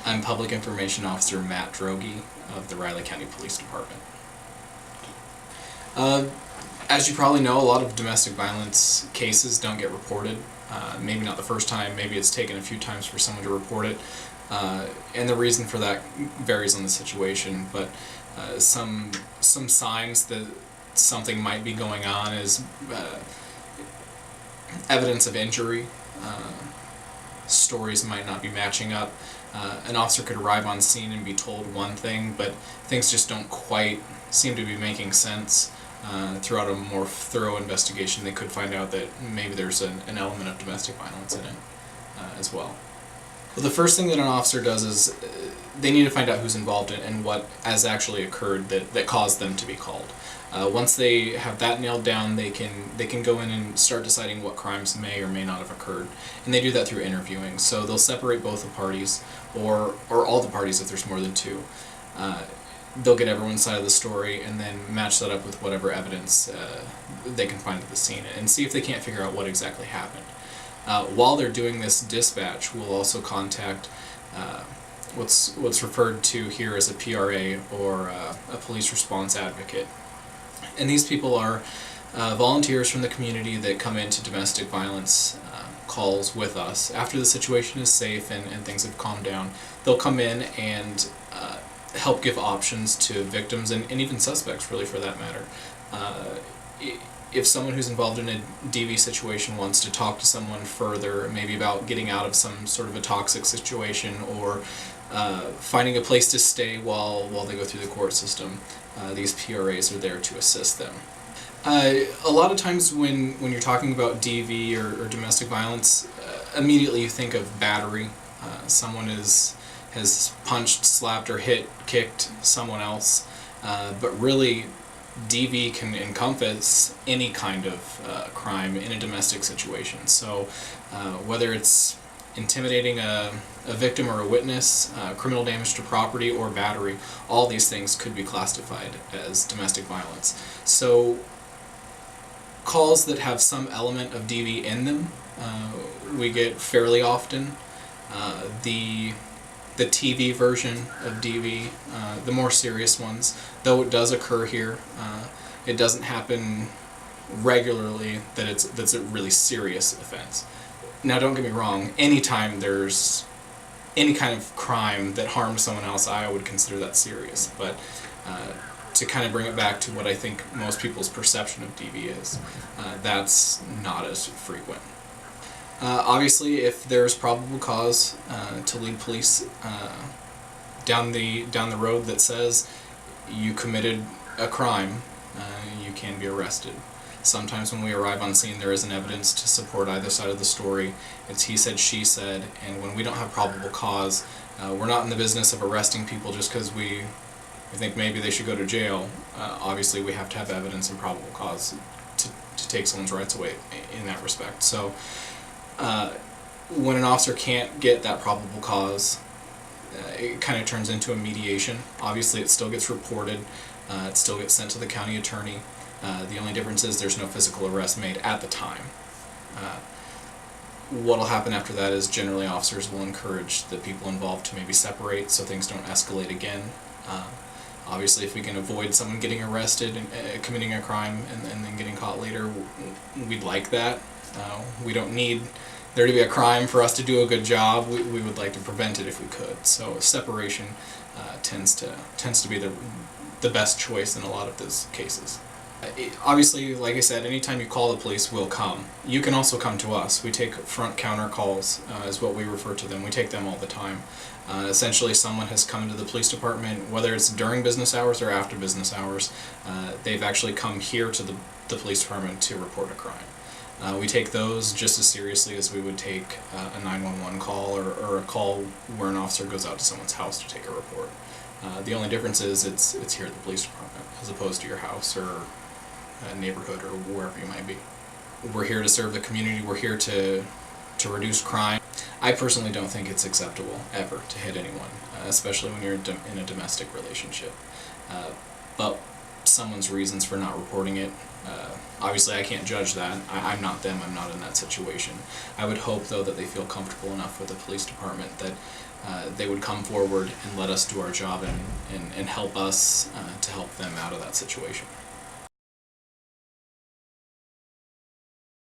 I'm Public Information Officer Matt Droge of the Riley County Police Department. As you probably know, a lot of domestic violence cases don't get reported. Maybe not the first time, maybe it's taken a few times for someone to report it. And the reason for that varies on the situation, but some signs that something might be going on is evidence of injury. Stories might not be matching up. An officer could arrive on scene and be told one thing, but things just don't quite seem to be making sense. Throughout a more thorough investigation, they could find out that maybe there's an element of domestic violence in it as well. Well, the first thing that an officer does is they need to find out who's involved and what has actually occurred that caused them to be called. Once they have that nailed down, they can go in and start deciding what crimes may or may not have occurred, and they do that through interviewing. So they'll separate both the parties, or all the parties if there's more than two. They'll get everyone's side of the story and then match that up with whatever evidence they can find at the scene and see if they can't figure out what exactly happened. While they're doing this dispatch, we'll also contact what's referred to here as a PRA, or a police response advocate. And these people are volunteers from the community that come into domestic violence calls with us. After the situation is safe and things have calmed down, they'll come in and help give options to victims and even suspects, really, for that matter. If someone who's involved in a DV situation wants to talk to someone further, maybe about getting out of some sort of a toxic situation, or finding a place to stay while they go through the court system, these PRAs are there to assist them. A lot of times when you're talking about DV or domestic violence, immediately you think of battery. Someone has punched, slapped, or kicked someone else, but really DV can encompass any kind of crime in a domestic situation. So whether it's intimidating a victim or a witness, criminal damage to property, or battery, all these things could be classified as domestic violence. So calls that have some element of DV in them, we get fairly often. The TV version of DV, the more serious ones, though it does occur here, it doesn't happen regularly that's a really serious offense. Now, don't get me wrong, anytime there's any kind of crime that harms someone else, I would consider that serious, but to kind of bring it back to what I think most people's perception of DV is, that's not as frequent. Obviously, if there's probable cause to lead police down the road that says you committed a crime, you can be arrested. Sometimes when we arrive on scene, there isn't evidence to support either side of the story. It's he said, she said, and when we don't have probable cause, we're not in the business of arresting people just because we think maybe they should go to jail. Obviously, we have to have evidence and probable cause to take someone's rights away in that respect. So when an officer can't get that probable cause, it kind of turns into a mediation. Obviously, it still gets reported, it still gets sent to the county attorney. The only difference is there's no physical arrest made at the time. What'll happen after that is generally officers will encourage the people involved to maybe separate so things don't escalate again. Obviously, if we can avoid someone getting arrested and committing a crime and then getting caught later, we'd like that. We don't need there to be a crime for us to do a good job. We would like to prevent it if we could. So separation tends to be the best choice in a lot of those cases. Obviously, like I said, anytime you call the police, we'll come. You can also come to us. We take front counter calls, is what we refer to them. We take them all the time. Essentially, someone has come into the police department, whether it's during business hours or after business hours, they've actually come here to the police department to report a crime. We take those just as seriously as we would take a 911 call or a call where an officer goes out to someone's house to take a report. The only difference is it's here at the police department as opposed to your house or a neighborhood or wherever you might be. We're here to serve the community. We're here to reduce crime. I personally don't think it's acceptable ever to hit anyone, especially when you're in a domestic relationship. But someone's reasons for not reporting it, obviously I can't judge that. I'm not them. I'm not in that situation. I would hope, though, that they feel comfortable enough with the police department that they would come forward and let us do our job and help us to help them out of that situation.